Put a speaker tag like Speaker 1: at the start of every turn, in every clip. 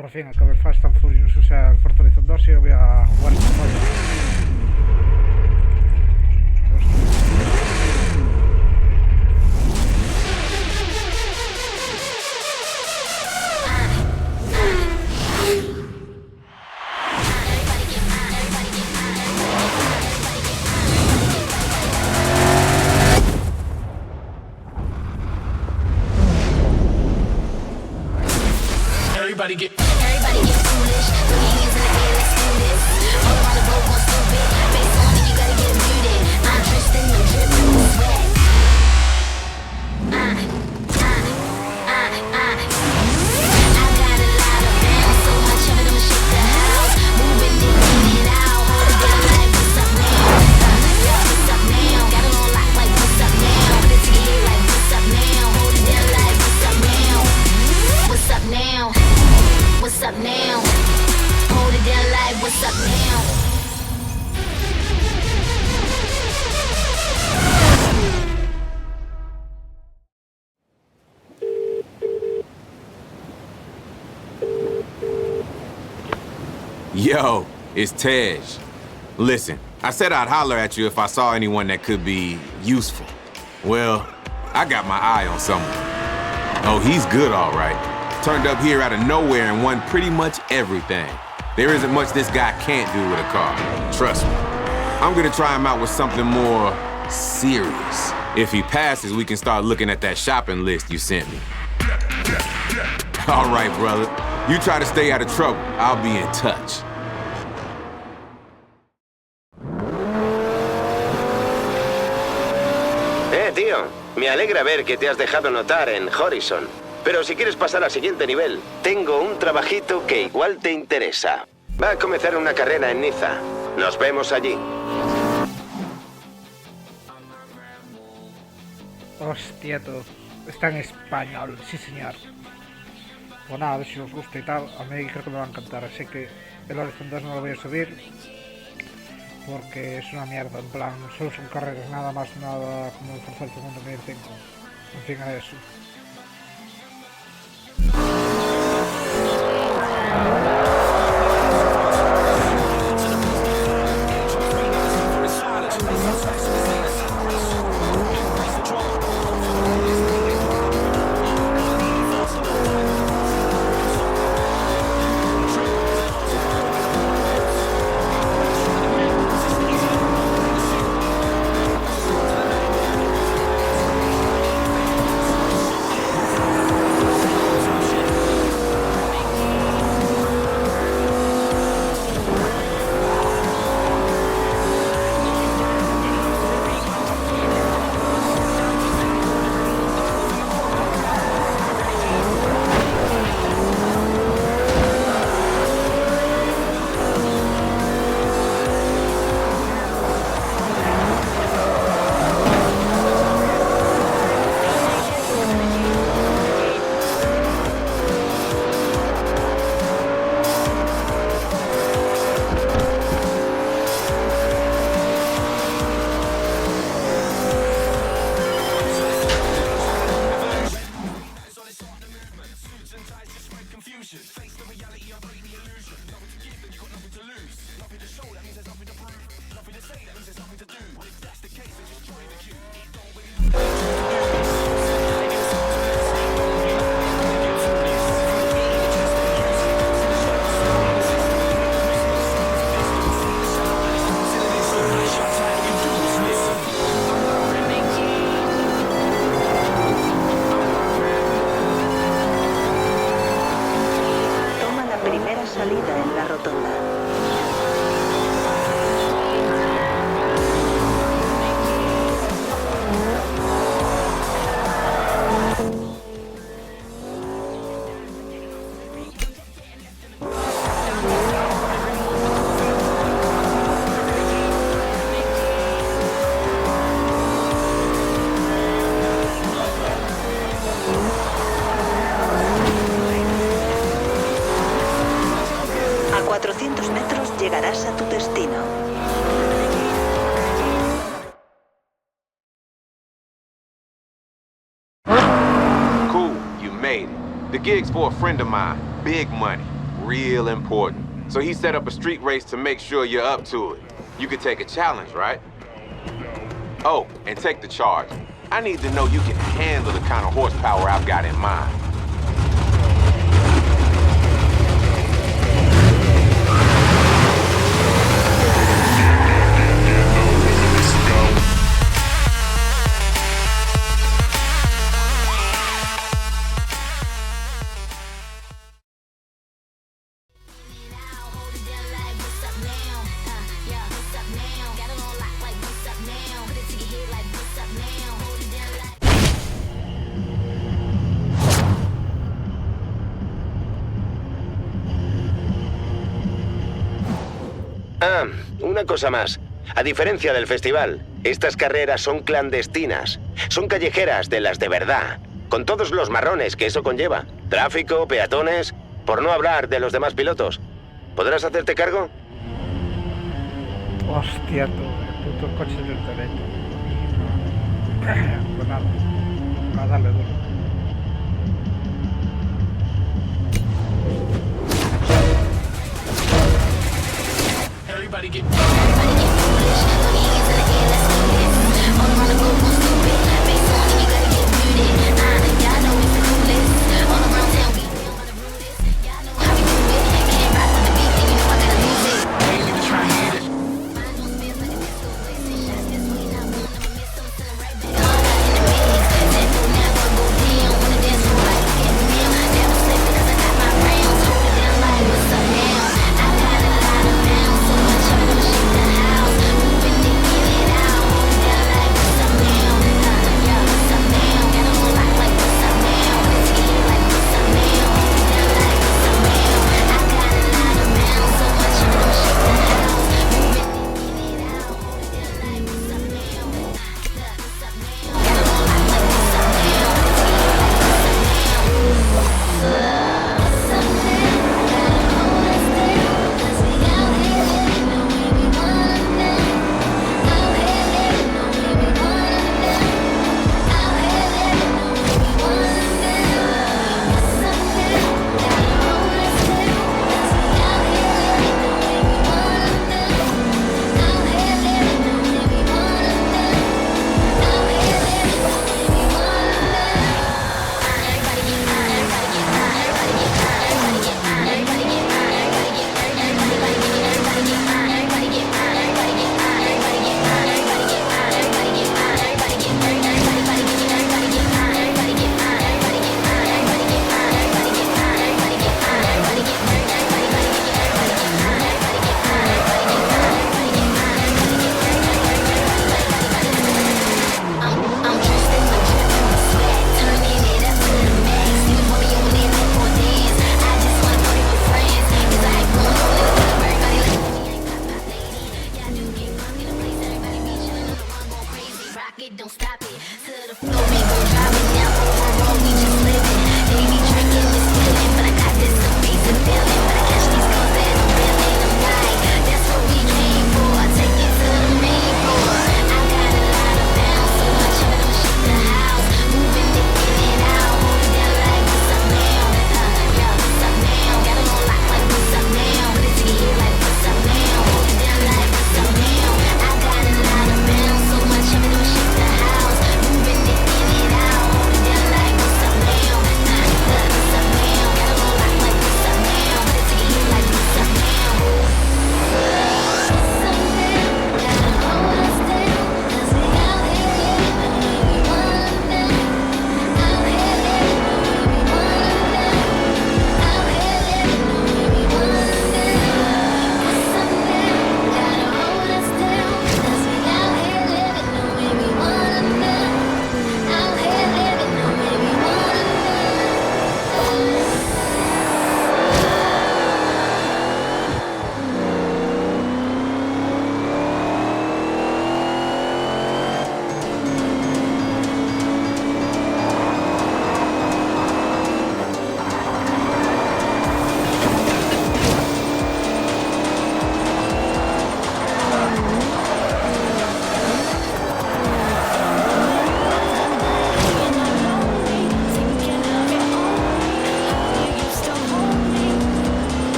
Speaker 1: Por fin acabé el Fast and Furious, o sea, el Forza Horizon 2 y lo voy a jugar con modo.
Speaker 2: Everybody get foolish. Put your hands in the air, let's do this. All around the road, going stupid. Face on it, you gotta get muted. I'm Tristan, no dripping with sweat. I got a lot of bands, so much of it I'ma shake the house. Moving it in and out, hold it down like what's up now? What's up now? Got it on lock like what's up now? Put it to your head like what's up now? Hold it down like what's up now? What's up now? What's up now? Hold it down like what's up now?
Speaker 3: Yo, it's Tej. Listen, I said I'd holler at you if I saw anyone that could be useful. Well, I got my eye on someone. Oh, he's good, all right. Turned up here out of nowhere and won pretty much everything. There isn't much this guy can't do with a car. Trust me. I'm gonna try him out with something more serious. If he passes, we can start looking at that shopping list you sent me. All right, brother. You try to stay out of trouble. I'll be in touch.
Speaker 4: Tío, me alegra ver que te has dejado notar en Horizon. Pero si quieres pasar al siguiente nivel, tengo un trabajito que igual te interesa. Va a comenzar una carrera en Niza. Nos vemos allí.
Speaker 1: Hostia, todo. Está en español, sí señor. Pues nada, a ver si os gusta y tal. A mí creo que me va a encantar. Así que el Horizon 2 no lo voy a subir. Porque es una mierda, en plan, solo son carreras, nada más, nada como el Forza Horizon 2005. En fin, a eso.
Speaker 5: llegarás a tu destino.
Speaker 3: Cool, you made it. The gig's for a friend of mine. Big money. real important. So he set up a street race to make sure you're up to it. You could take a challenge, right? Oh, and take the charge. I need to know you can handle the kind of horsepower I've got in mind.
Speaker 2: Hold it down like what's up now? Yeah, what's up now? Got it on lock like what's up now? Put it to your head like what's up now? Hold it down like.
Speaker 4: Ah, una cosa más. A diferencia del festival, estas carreras son clandestinas. Son callejeras de las de verdad, con todos los marrones que eso conlleva. Tráfico, peatones, por no hablar de los demás pilotos. ¿Podrás hacerte cargo?
Speaker 1: Hostia, tú, el puto coche del Toretto. Pues nada, a darle duro.
Speaker 5: Everybody get ain't even trying to hit it.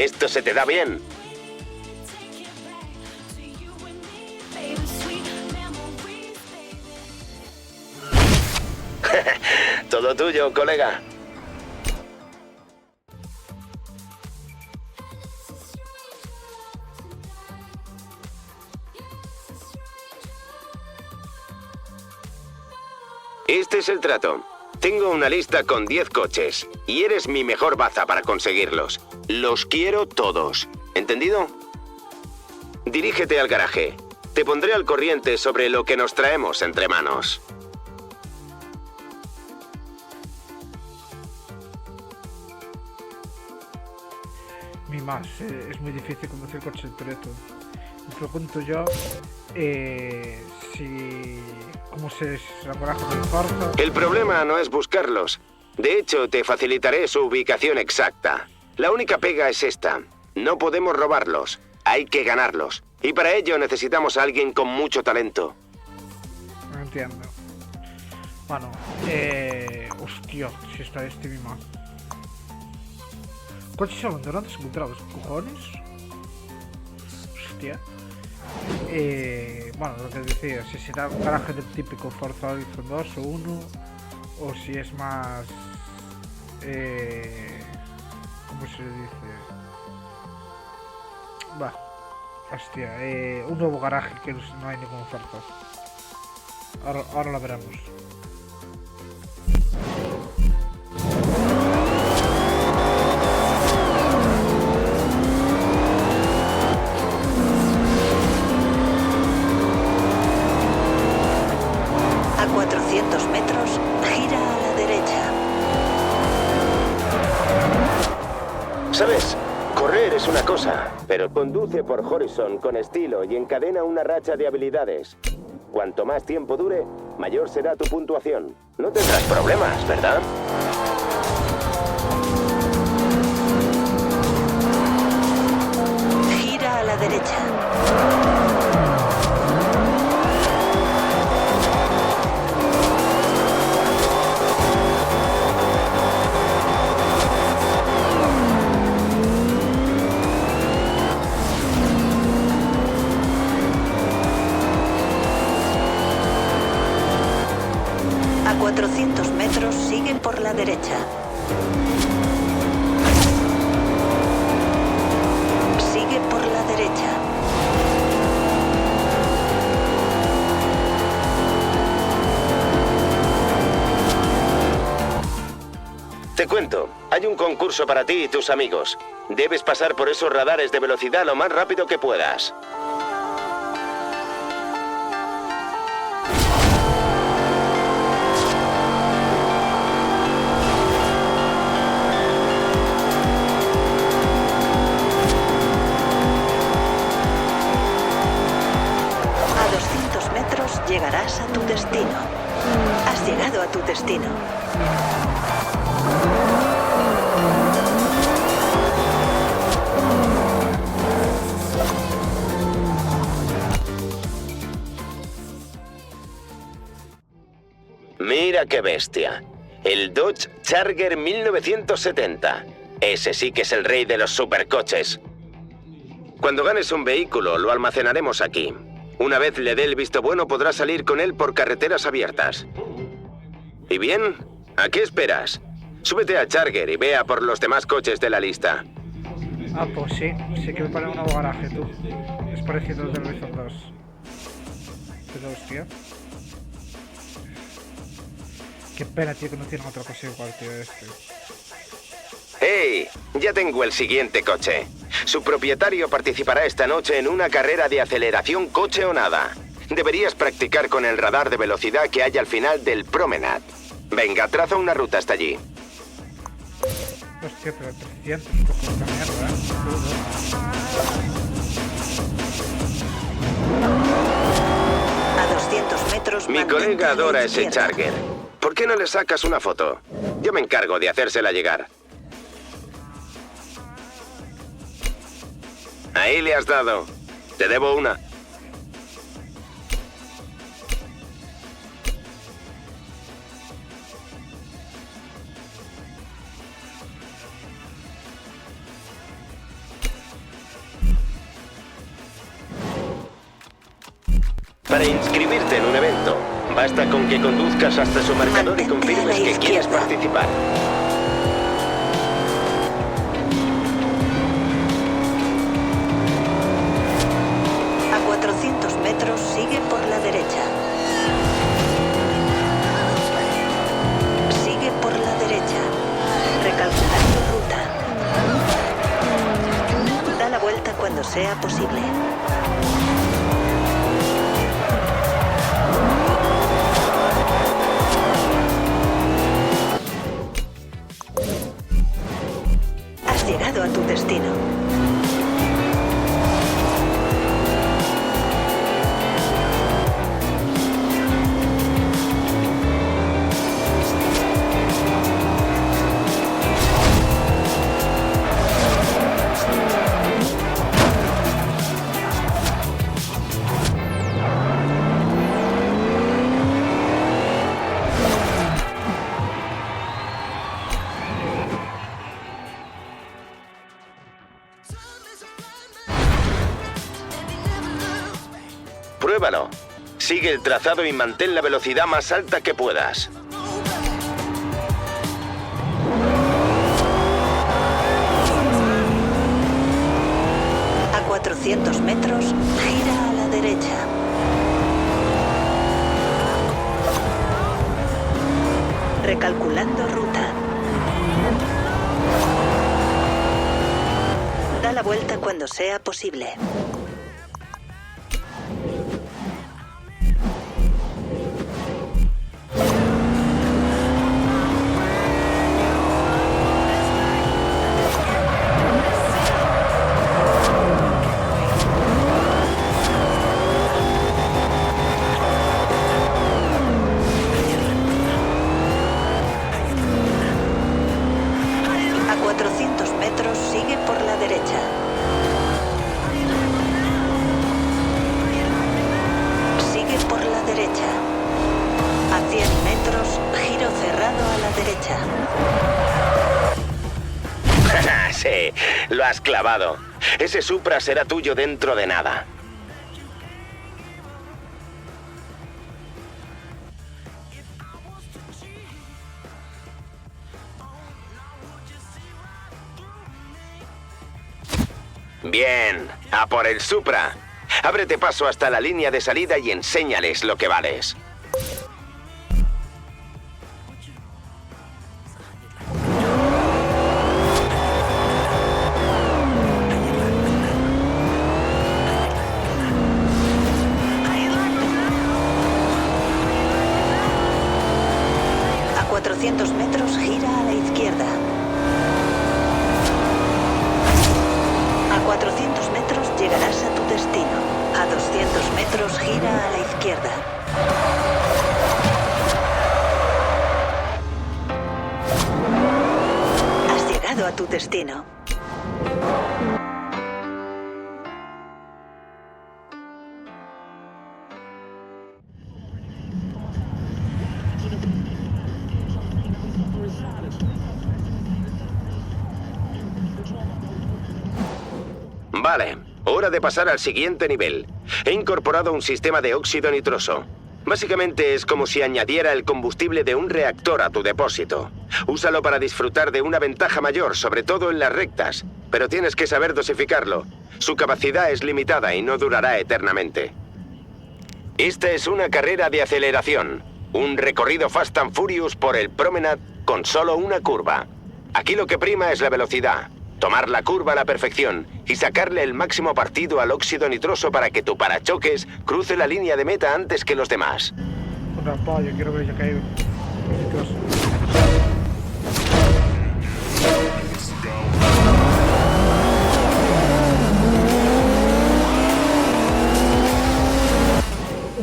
Speaker 4: Esto se te da bien. Todo tuyo, colega. Este es el trato. Tengo una lista con 10 coches y eres mi mejor baza para conseguirlos. Los quiero todos. ¿Entendido? Dirígete al garaje. Te pondré al corriente sobre lo que nos traemos entre manos.
Speaker 1: Mi más, es muy difícil conducir coches de Toretto. Me pregunto yo si... ¿Cómo se garaje del Forza?
Speaker 4: El problema no es buscarlos. De hecho, te facilitaré su ubicación exacta. La única pega es esta. No podemos robarlos. Hay que ganarlos. Y para ello necesitamos a alguien con mucho talento.
Speaker 1: No entiendo. Bueno, hostia, si está este mi más. Coches abandonados encontrados, cojones. Hostia. Bueno, lo que decía, si será un garaje del típico Forza Horizon 2 o 1, o si es más... ¿cómo se le dice? Va, hostia, un nuevo garaje que no hay ningún Forza. Ahora lo veremos.
Speaker 6: A 400 metros, gira a la derecha.
Speaker 4: ¿Sabes? Correr es una cosa, pero conduce por Horizon con estilo y encadena una racha de habilidades. Cuanto más tiempo dure, mayor será tu puntuación. No tendrás problemas, ¿verdad?
Speaker 6: Gira a la derecha. A 400 metros, sigue por la derecha. Sigue por la derecha.
Speaker 4: Te cuento, hay un concurso para ti y tus amigos. Debes pasar por esos radares de velocidad lo más rápido que puedas.
Speaker 6: A 200 metros llegarás a tu destino. Has llegado a tu destino.
Speaker 4: Mira qué bestia. El Dodge Charger 1970. Ese sí que es el rey de los supercoches. Cuando ganes un vehículo, lo almacenaremos aquí. Una vez le dé el visto bueno, podrás salir con él por carreteras abiertas. ¿Y bien? ¿A qué esperas? Súbete al Charger y vea por los demás coches de la lista.
Speaker 1: Ah, pues sí, sí que me pone un nuevo garaje, tú. Es parecido al del Horizon 2. Pero hostia. Qué pena, tío, que no tienen otra cosa igual, tío, este.
Speaker 4: ¡Hey! Ya tengo el siguiente coche. Su propietario participará esta noche en una carrera de aceleración coche o nada. Deberías practicar con el radar de velocidad que hay al final del Promenade. Venga, traza una ruta hasta allí.
Speaker 1: Hostia, pero 300, cojo esta mierda,
Speaker 6: A 200 metros.
Speaker 4: Mi
Speaker 6: mantente a
Speaker 4: colega
Speaker 6: la
Speaker 4: adora ese
Speaker 6: izquierda.
Speaker 4: Charger. ¿Por qué no le sacas una foto? Yo me encargo de hacérsela llegar. Ahí le has dado. Te debo una. para inscribirte en un evento. Basta con que conduzcas hasta su marcador y
Speaker 6: Mantente a
Speaker 4: confirmes
Speaker 6: la
Speaker 4: que quieres
Speaker 6: izquierda.
Speaker 4: participar.
Speaker 6: A 400 metros sigue por la derecha. Sigue por la derecha. Recalculando ruta. Da la vuelta cuando sea posible. Has llegado a tu destino.
Speaker 4: Pruébalo. Sigue el trazado y mantén la velocidad más alta que puedas.
Speaker 6: A 400 metros, gira a la derecha. Recalculando ruta. Da la vuelta cuando sea posible. A 400 metros sigue por la derecha. Sigue por la derecha. A 100 metros, giro cerrado a la derecha.
Speaker 4: Sí, lo has clavado. Ese Supra será tuyo dentro de nada. Bien, a por el Supra. Ábrete paso hasta la línea de salida y enséñales lo que vales.
Speaker 6: A 400 metros, gira a la izquierda. A 400 metros llegarás a tu destino. A 200 metros, gira a la izquierda. Has llegado a tu destino.
Speaker 4: Vale, hora de pasar al siguiente nivel. He incorporado un sistema de óxido nitroso. Básicamente es como si añadiera el combustible de un reactor a tu depósito. Úsalo para disfrutar de una ventaja mayor, sobre todo en las rectas, pero tienes que saber dosificarlo. Su capacidad es limitada y no durará eternamente. Esta es una carrera de aceleración, un recorrido Fast and Furious por el Promenade con solo una curva. Aquí lo que prima es la velocidad. Tomar la curva a la perfección y sacarle el máximo partido al óxido nitroso para que tu parachoques cruce la línea de meta antes que los demás.
Speaker 1: Una polla, quiero ver ya caído. Dios.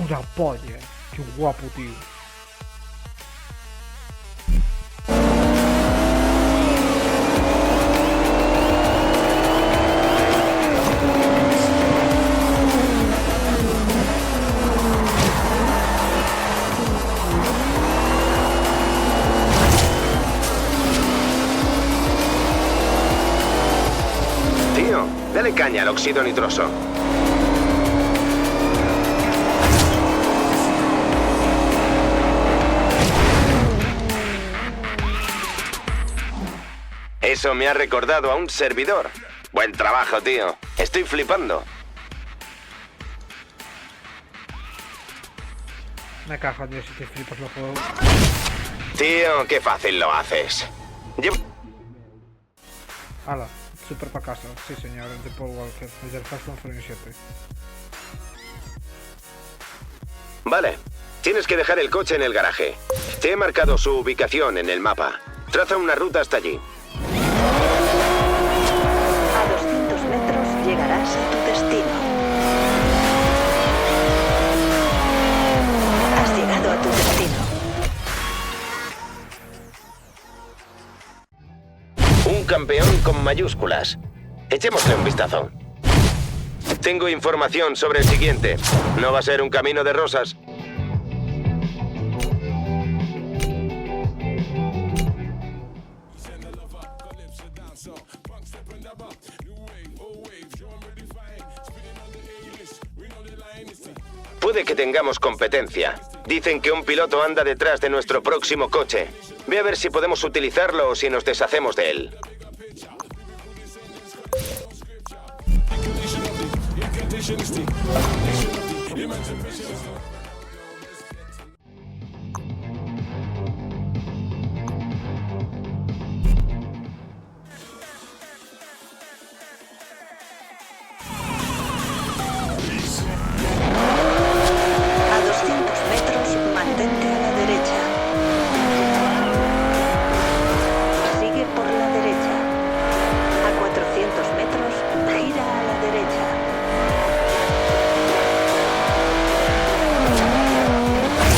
Speaker 1: Una polla. Qué guapo, tío.
Speaker 4: Tío, dale caña al óxido nitroso. Eso me ha recordado a un servidor. Buen trabajo, tío. Estoy flipando.
Speaker 1: Me cago en Dios si te flipas los juegos.
Speaker 4: Tío, qué fácil lo haces.
Speaker 1: Hala, super pa' casa. Sí, señor, el de Paul Walker, el del Fast and Furious 7.
Speaker 4: Vale. Tienes que dejar el coche en el garaje. Te he marcado su ubicación en el mapa. Traza una ruta hasta allí.
Speaker 6: A 200 metros llegarás a tu destino. Has llegado a tu destino.
Speaker 4: Un campeón con mayúsculas. Echémosle un vistazo. Tengo información sobre el siguiente. No va a ser un camino de rosas. Puede que tengamos competencia. Dicen que un piloto anda detrás de nuestro próximo coche. Ve a ver si podemos utilizarlo o si nos deshacemos de él.
Speaker 6: A 200 metros, mantente a la derecha. Sigue por la derecha. A 400 metros, gira a la derecha.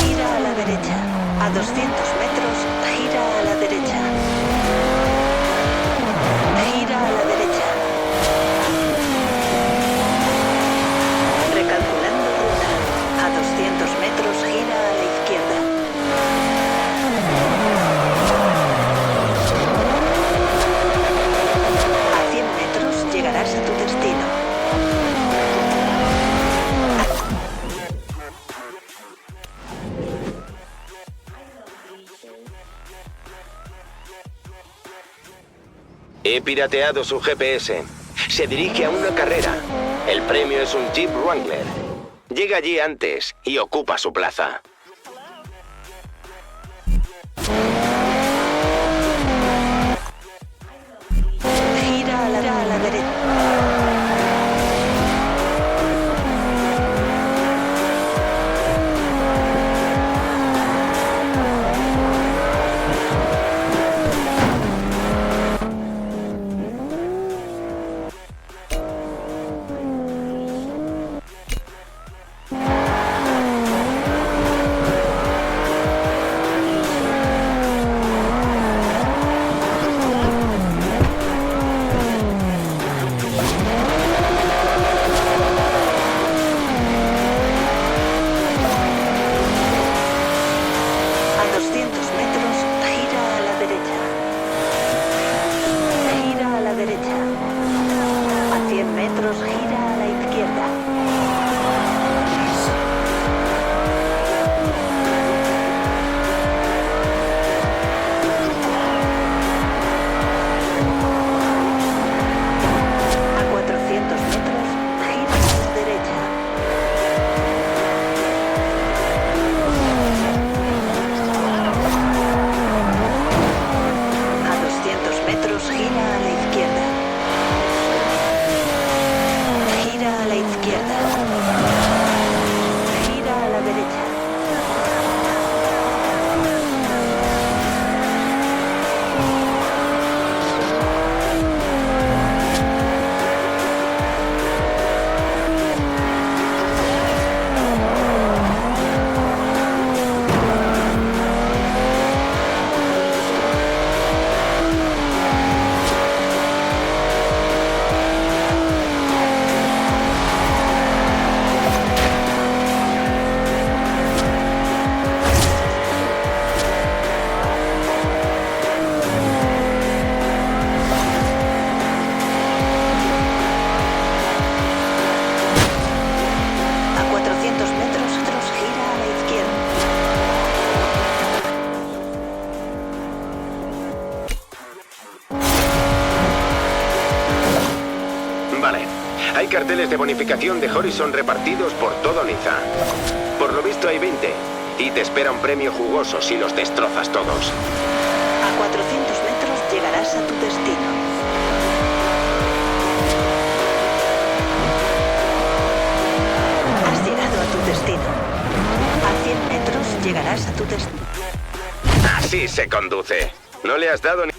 Speaker 6: Gira a la derecha. A 200 metros, gira a la derecha. Gira a la derecha. Recalculando ruta. A 200 metros, gira a la izquierda. A 100 metros llegarás a tu destino.
Speaker 4: He pirateado su GPS. Se dirige a una carrera. El premio es un Jeep Wrangler. Llega allí antes y ocupa su plaza.
Speaker 6: Gira a la derecha.
Speaker 4: Hay carteles de bonificación de Horizon repartidos por todo Niza. Por lo visto hay 20. Y te espera un premio jugoso si los destrozas todos.
Speaker 6: A 400 metros llegarás a tu destino. Has llegado a tu destino. A 100 metros llegarás a tu destino.
Speaker 4: Así se conduce. No le has dado ni...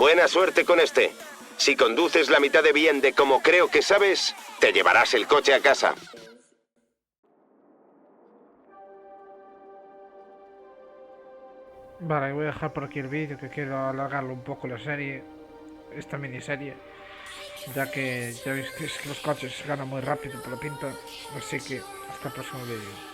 Speaker 4: Buena suerte con este. Si conduces la mitad de bien de como creo que sabes, te llevarás el coche a casa.
Speaker 1: Vale, voy a dejar por aquí el vídeo, que quiero alargarlo un poco la serie, esta miniserie, ya que ya veis que los coches se ganan muy rápido por la pinta, así que hasta el próximo vídeo.